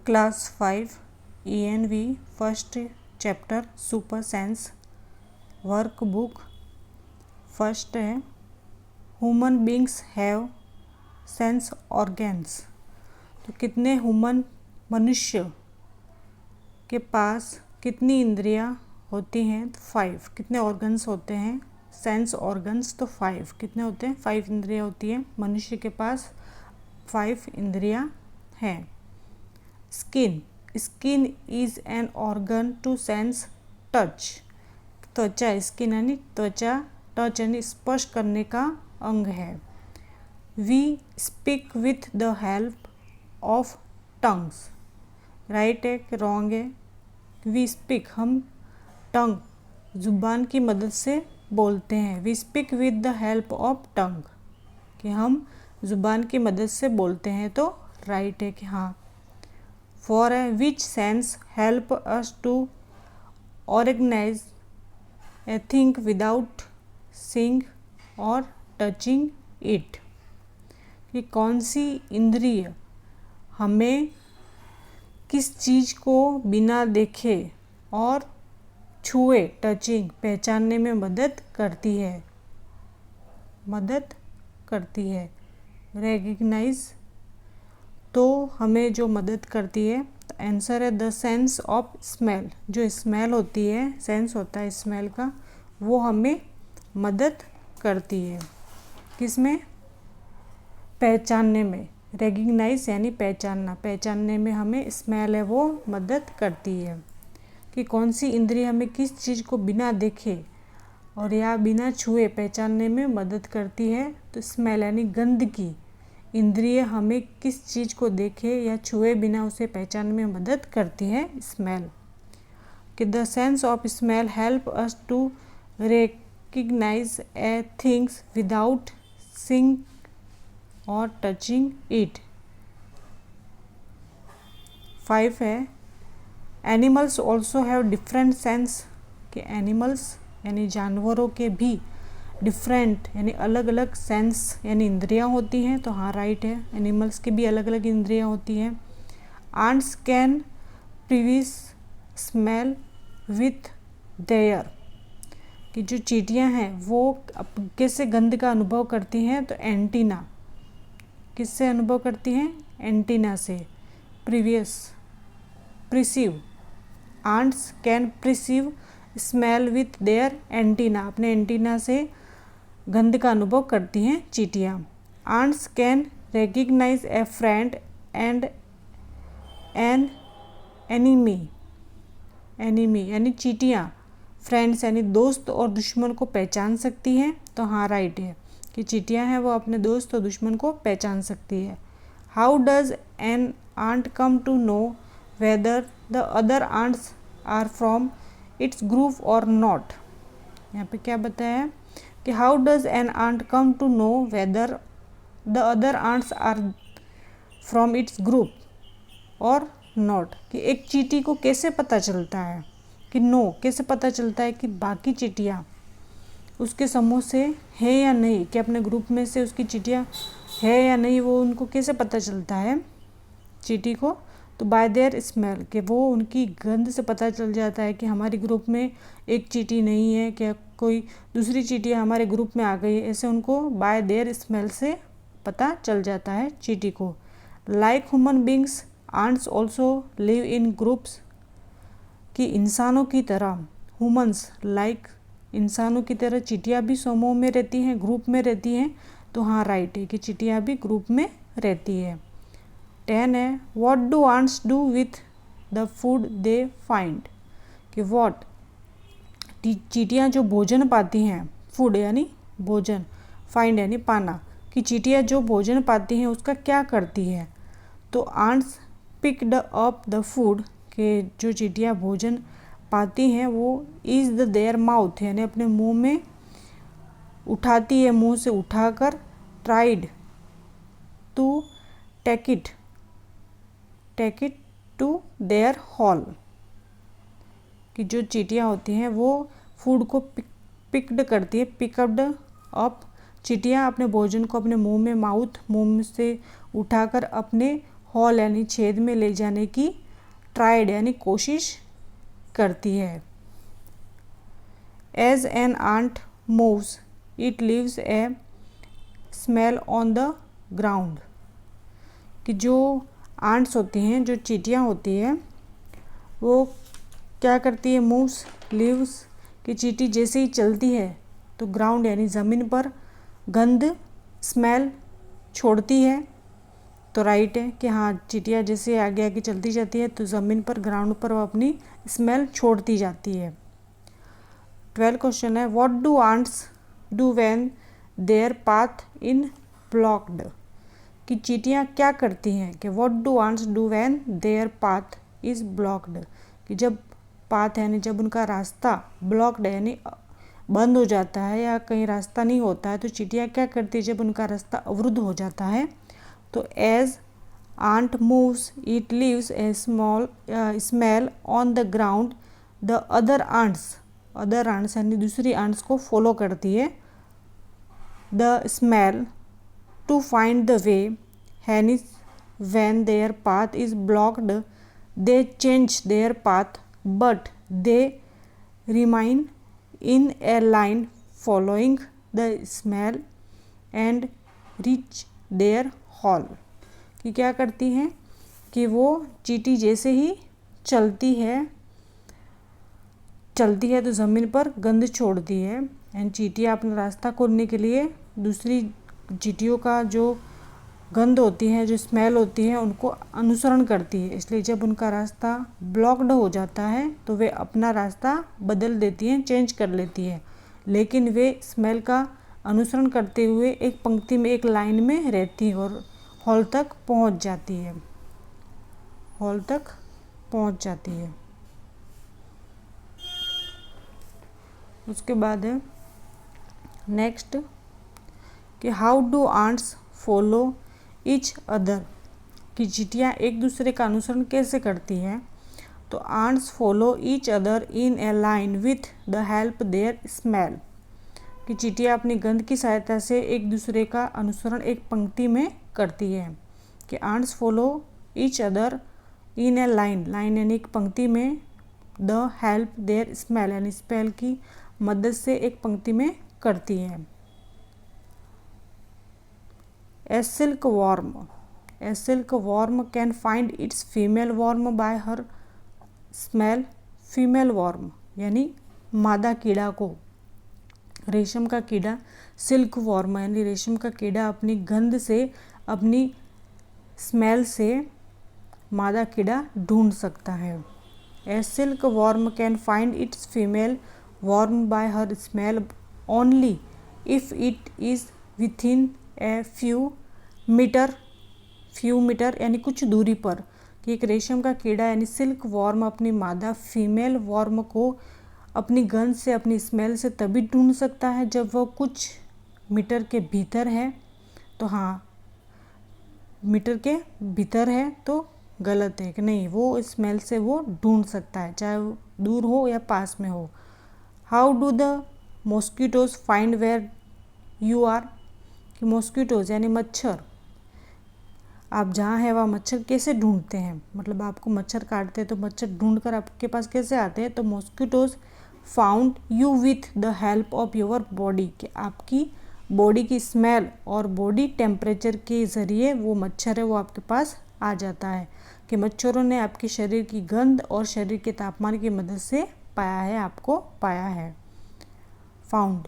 Class 5 ENV first chapter super sense workbook first है human beings have sense organs. तो कितने मनुष्य के पास कितनी इंद्रियां होती हैं? तो 5। कितने ऑर्गन्स होते हैं? सेंस ऑर्गन्स तो 5। कितने होते हैं? 5 इंद्रियां होती हैं। मनुष्य के पास 5 इंद्रियां हैं। Skin is an organ to sense touch. त्वचा, स्किन यानी त्वचा, टच यानी स्पर्श करने का अंग है। We speak with the help of tongues. Right है कि रॉन्ग है? वी स्पीक, हम टंग जुबान की मदद से बोलते हैं। We speak with the help of tongue, कि हम जुबान की मदद से बोलते हैं। तो राइट है कि हाँ। For which sense help us to organize a thing without seeing और टचिंग इट। कि कौन सी इंद्रिय हमें किस चीज़ को बिना देखे और छुए, टचिंग, पहचानने में मदद करती है। रेकग्नाइज, तो हमें जो मदद करती है। आंसर है द सेंस ऑफ स्मेल। जो स्मेल होती है, सेंस होता है स्मेल का, वो हमें मदद करती है। किसमें? पहचानने में। रेकग्नाइज यानी पहचानना, पहचानने में हमें स्मेल है वो मदद करती है। कि कौन सी इंद्रिय हमें किस चीज़ को बिना देखे और या बिना छुए पहचानने में मदद करती है? तो स्मेल यानी गंध की इंद्रिय हमें किस चीज़ को देखे या छुए बिना उसे पहचानने में मदद करती है? स्मेल। कि the sense of smell help us to recognize a things without seeing और टचिंग इट। 5 है animals also have different sense. कि एनिमल्स यानी जानवरों के भी डिफरेंट यानी अलग अलग सेंस यानी इंद्रियां होती हैं। तो हाँ राइट है, एनिमल्स की भी अलग अलग इंद्रियां होती हैं। Ants can previous smell with their. कि जो चींटियां हैं वो किससे गंध का अनुभव करती हैं? तो एंटीना। किससे अनुभव करती हैं? एंटीना से। Perceive, ants can perceive smell with their antenna. अपने एंटीना से गंध का अनुभव करती हैं चींटियाँ। Ants can recognize a friend and an enemy. यानी चींटियाँ फ्रेंड्स यानी दोस्त और दुश्मन को पहचान सकती हैं। तो हाँ राइट है कि चींटियाँ हैं वो अपने दोस्त और दुश्मन को पहचान सकती है। How does an ant come to know whether the other ants are from its group और नॉट। यहाँ पे क्या बताया है कि how does an ant come to know whether the other ants are from its group और not. कि एक चींटी को कैसे पता चलता है कि कैसे पता चलता है कि बाकी चींटियाँ उसके समूह से है या नहीं, कि अपने ग्रुप में से उसकी चींटियाँ है या नहीं, वो उनको कैसे पता चलता है चींटी को? तो बाय देयर स्मेल, कि वो उनकी गंध से पता चल जाता है कि हमारे ग्रुप में एक चींटी नहीं है, क्या कोई दूसरी चींटी हमारे ग्रुप में आ गई है। ऐसे उनको बाय देयर स्मेल से पता चल जाता है चींटी को। Like human beings ants also live in groups. कि इंसानों की तरह ह्यूमन्स लाइक इंसानों की तरह चींटियाँ भी समूह में रहती हैं, ग्रुप में रहती हैं। तो हाँ राइट है कि चींटियाँ भी ग्रुप में रहती है। 10 है what do ants do with the food they find. कि व्हाट, चींटियाँ जो भोजन पाती हैं, फूड यानी भोजन, फाइंड यानी पाना, कि चींटियाँ जो भोजन पाती हैं उसका क्या करती है? तो ants picked up the food, के जो चींटियाँ भोजन पाती हैं वो इज द देयर माउथ यानी अपने मुंह में उठाती है, मुंह से उठाकर। Tried to take it to their hole. कि जो चींटियाँ होती हैं वो फूड को पिक्ड करती है, पिकअप्ड अप। चींटियाँ अपने भोजन को अपने मुंह में मुंह से उठाकर अपने हॉल यानी छेद में ले जाने की ट्राइड यानी कोशिश करती है। As an ant moves it leaves a smell on the ground, कि जो आंट्स होती हैं, जो चींटियाँ होती हैं, वो क्या करती है, मूव्स लीव्स, कि चींटी जैसे ही चलती है तो ग्राउंड यानी ज़मीन पर गंध स्मेल छोड़ती है। तो राइट है कि हाँ, चींटियाँ जैसे आगे आगे चलती जाती है तो ज़मीन पर, ग्राउंड पर वो अपनी स्मेल छोड़ती जाती है। 12 क्वेश्चन है, what do ants do when their path in blocked, कि चींटियाँ क्या करती हैं, कि what do ants do when their path is blocked, कि जब पाथ यानी जब उनका रास्ता ब्लॉक्ड यानी बंद हो जाता है या कहीं रास्ता नहीं होता है, तो चींटियाँ क्या करती है जब उनका रास्ता अवरुद्ध हो जाता है। तो as ant moves it leaves a small smell on the ground, the other ants यानी दूसरी आंट्स को फॉलो करती है the smell to find the way, hence when their path is blocked they change their path but they remain in a line following the smell and reach their hole, कि क्या करती हैं कि वो चींटी जैसे ही चलती है तो ज़मीन पर गंध छोड़ती है, एंड चींटियाँ अपना रास्ता खोलने के लिए दूसरी चींटियों का जो गंध होती है, जो स्मेल होती है, उनको अनुसरण करती है। इसलिए जब उनका रास्ता ब्लॉक्ड हो जाता है तो वे अपना रास्ता बदल देती हैं, चेंज कर लेती है, लेकिन वे स्मेल का अनुसरण करते हुए एक पंक्ति में, एक लाइन में रहती है और हॉल तक पहुंच जाती है। उसके बाद है नेक्स्ट कि how do ants follow each other, कि चींटियाँ एक दूसरे का अनुसरण कैसे करती हैं। तो ants follow each other in a line with the help their smell, कि चींटियाँ अपनी गंध की सहायता से एक दूसरे का अनुसरण एक पंक्ति में करती है। कि ants follow each other in a line यानी एक पंक्ति में, द हेल्प देयर स्मेल यानी स्मेल की मदद से एक पंक्ति में करती है। A silk worm can find its female worm by her smell. Female worm यानी मादा कीड़ा को, रेशम का कीड़ा सिल्क वर्म यानी रेशम का कीड़ा अपनी गंध से, अपनी स्मेल से मादा कीड़ा ढूंढ सकता है। A silk worm can find its female worm by her smell only if it is within a few metre यानी कुछ दूरी पर, कि एक रेशम का कीड़ा यानी सिल्क वॉर्म अपनी मादा फीमेल वॉर्म को अपनी गंध से, अपनी स्मेल से तभी ढूंढ सकता है जब वो कुछ मीटर के भीतर है। तो हाँ, मीटर के भीतर है तो गलत है कि नहीं, वो स्मेल से वो ढूंढ सकता है, चाहे वो दूर हो या पास में हो। How do the mosquitoes find where you are, कि मॉस्किटोज यानी मच्छर, आप जहाँ है वहाँ मच्छर कैसे ढूंढते हैं, मतलब आपको मच्छर काटते हैं तो मच्छर ढूंढकर आपके पास कैसे आते हैं। तो mosquitoes found you with the help of your body, कि आपकी बॉडी की स्मेल और बॉडी टेम्परेचर के ज़रिए वो मच्छर है वो आपके पास आ जाता है, कि मच्छरों ने आपके शरीर की गंध और शरीर के तापमान की मदद से आपको पाया है। Found.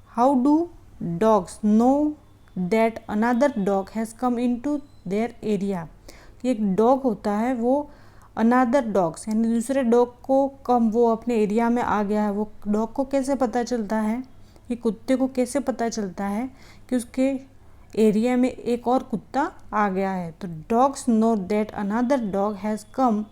How do dogs know that another dog has come into their area, कि एक डॉग होता है वो अनदर डॉग्स यानी दूसरे डॉग को कम वो अपने एरिया में आ गया है, वो डॉग को कैसे पता चलता है, कि कुत्ते को कैसे पता चलता है कि उसके एरिया में एक और कुत्ता आ गया है। तो dogs know that another dog has come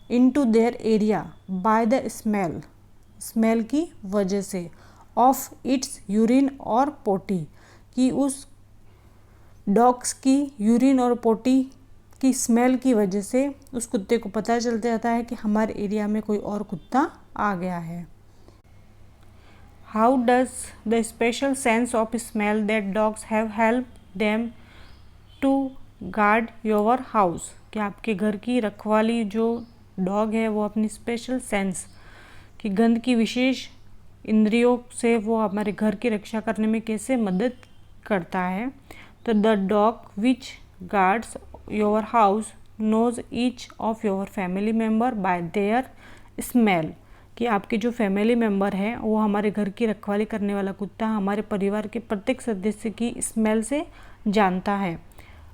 into their area by the smell की वजह से, ऑफ इट्स यूरिन और पोटी, कि उस डॉग्स की यूरिन और पोटी की स्मेल की वजह से उस कुत्ते को पता चल जाता है कि हमारे एरिया में कोई और कुत्ता आ गया है। How does the special sense of smell that dogs have help them to guard your house, कि आपके घर की रखवाली जो डॉग है वो अपनी स्पेशल सेंस कि गंध की विशेष इंद्रियों से वो हमारे घर की रक्षा करने में कैसे मदद करता है। तो the dog which guards your house knows each of your family member by their smell, कि आपके जो फैमिली मेम्बर है वो हमारे घर की रखवाली करने वाला कुत्ता हमारे परिवार के प्रत्येक सदस्य की स्मेल से जानता है।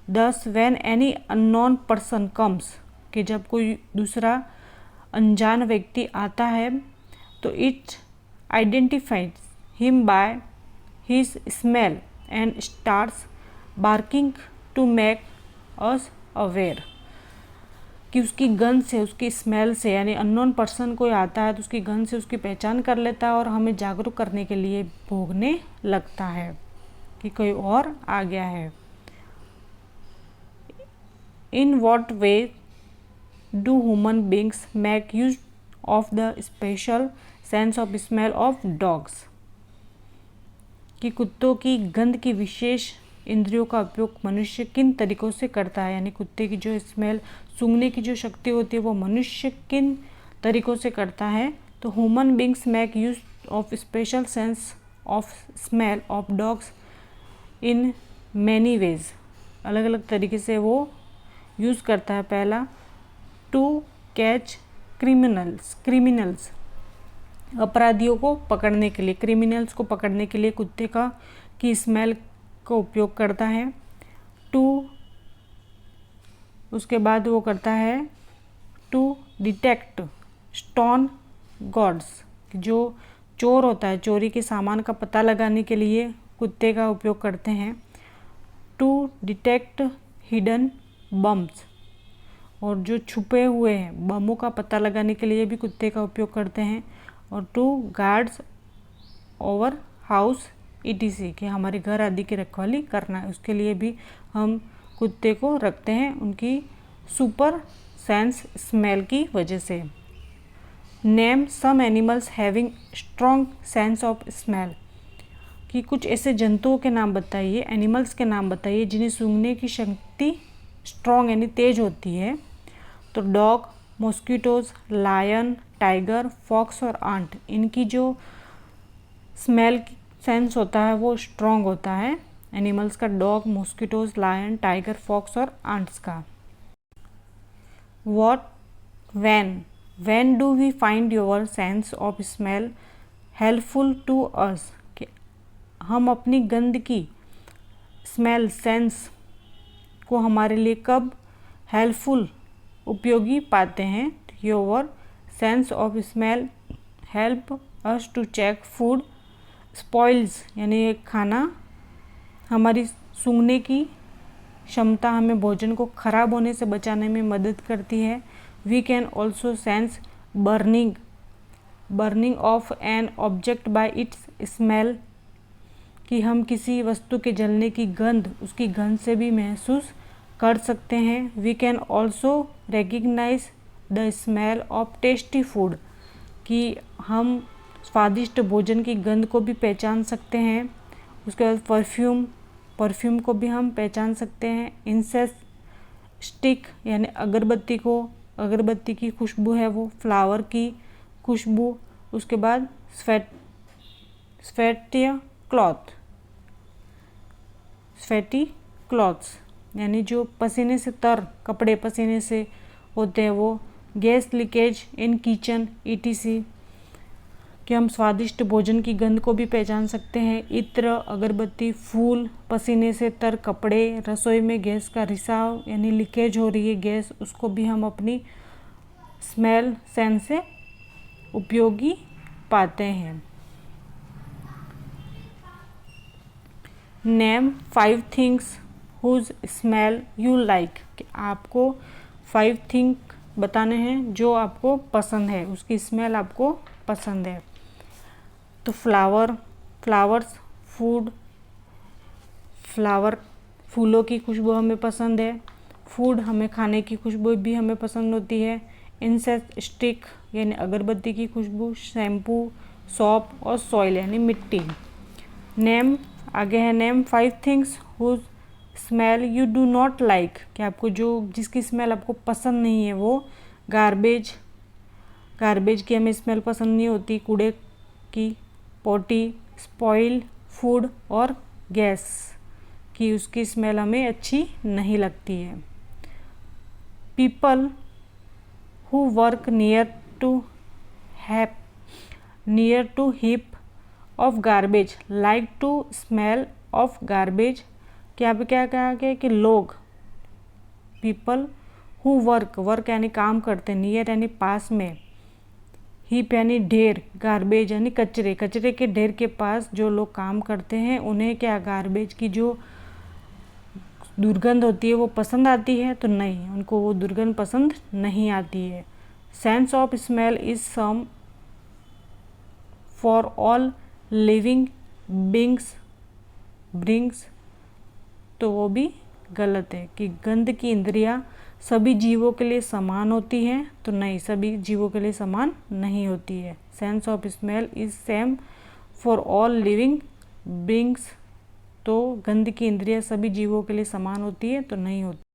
दस when any unknown person comes, कि जब कोई दूसरा अनजान व्यक्ति आता है तो it identifies him by his smell and starts barking to make us aware, कि उसकी गंध से, उसकी स्मेल से, यानी अननोन पर्सन कोई आता है तो उसकी गंध से उसकी पहचान कर लेता है और हमें जागरूक करने के लिए भौंकने लगता है कि कोई और आ गया है। In what way do human beings make use of the special sense of smell of dogs, कि कुत्तों की गंध की विशेष इंद्रियों का उपयोग मनुष्य किन तरीकों से करता है, यानी कुत्ते की जो स्मेल सूंघने की जो शक्ति होती है वो मनुष्य किन तरीकों से करता है। तो human beings make use of special sense of smell of dogs in many ways, अलग अलग तरीके से वो यूज़ करता है। पहला, टू कैच क्रिमिनल्स, अपराधियों को पकड़ने के लिए, क्रिमिनल्स को पकड़ने के लिए कुत्ते की स्मेल का उपयोग करता है। उसके बाद वो करता है टू डिटेक्ट स्टोन गॉड्स, जो चोर होता है चोरी के सामान का पता लगाने के लिए कुत्ते का उपयोग करते हैं। टू डिटेक्ट हिडन बम्स, और जो छुपे हुए हैं बमों का पता लगाने के लिए भी कुत्ते का उपयोग करते हैं। और to guards over house ETC, कि हमारे घर आदि की रखवाली करना है, उसके लिए भी हम कुत्ते को रखते हैं उनकी सुपर सेंस स्मेल की वजह से। Name some animals having strong sense of smell, कि कुछ ऐसे जंतुओं के नाम बताइए, एनिमल्स के नाम बताइए जिन्हें सूंघने की शक्ति स्ट्रॉन्ग यानी तेज होती है। तो dog, mosquitoes, lion, tiger, fox और आंट, इनकी जो स्मेल सेंस होता है वो स्ट्रॉन्ग होता है एनिमल्स का, dog, mosquitoes, lion, tiger, fox और आंट्स का। When do we find your sense of smell helpful to us, कि हम अपनी गंध की स्मेल सेंस को हमारे लिए कब हेल्पफुल उपयोगी पाते हैं। Your sense of smell help us to check food spoils, यानी खाना हमारी सूंघने की क्षमता हमें भोजन को खराब होने से बचाने में मदद करती है। We can also sense burning of an object by its smell, कि हम किसी वस्तु के जलने की गंध उसकी गंध से भी महसूस कर सकते हैं। We can also recognize the smell of tasty food, कि हम स्वादिष्ट भोजन की गंध को भी पहचान सकते हैं। उसके बाद परफ्यूम को भी हम पहचान सकते हैं। इंसेंस स्टिक, यानी अगरबत्ती की खुशबू है वो, फ्लावर की खुशबू। उसके बाद स्वेटी क्लॉथ्स, यानी जो पसीने से कपड़े पसीने से होते हैं वो। Gas leakage in kitchen ETC, कि हम स्वादिष्ट भोजन की गंध को भी पहचान सकते हैं। इत्र, अगरबत्ती, फूल, पसीने से कपड़े, रसोई में गैस का रिसाव यानी लीकेज हो रही है गैस, उसको भी हम अपनी स्मेल सेंस से उपयोगी पाते हैं। Name 5 things whose smell you like, कि आपको 5 थिंग बताने हैं जो आपको पसंद है, उसकी स्मेल आपको पसंद है। तो फ्लावर्स, फूलों की खुशबू हमें पसंद है। फूड, हमें खाने की खुशबू भी हमें पसंद होती है। इंसेंस स्टिक, यानी अगरबत्ती की खुशबू। शैम्पू, सॉप और सॉइल यानी मिट्टी। आगे है name 5 things whose smell you do not like, कि आपको जिसकी स्मेल आपको पसंद नहीं है वो गार्बेज की हमें स्मेल पसंद नहीं होती, कूड़े की, पोटी, स्पॉइल फूड और गैस की उसकी स्मेल हमें अच्छी नहीं लगती है। People who work near to heap of garbage like to smell of garbage, कि यहाँ पे क्या कहा गया कि लोग, पीपल हु वर्क यानी काम करते, नियर यानी पास में, हीप यानी ढेर, गार्बेज यानी कचरे के ढेर के पास जो लोग काम करते हैं उन्हें क्या गार्बेज की जो दुर्गंध होती है वो पसंद आती है? तो नहीं, उनको वो दुर्गंध पसंद नहीं आती है। Sense of smell is some for all living brings, तो वो भी गलत है कि गंध की इंद्रियां सभी जीवों के लिए समान होती हैं? तो नहीं, सभी जीवों के लिए समान नहीं होती है। Sense of smell is same for all living beings, तो गंध की इंद्रियां सभी जीवों के लिए समान होती है? तो नहीं होती।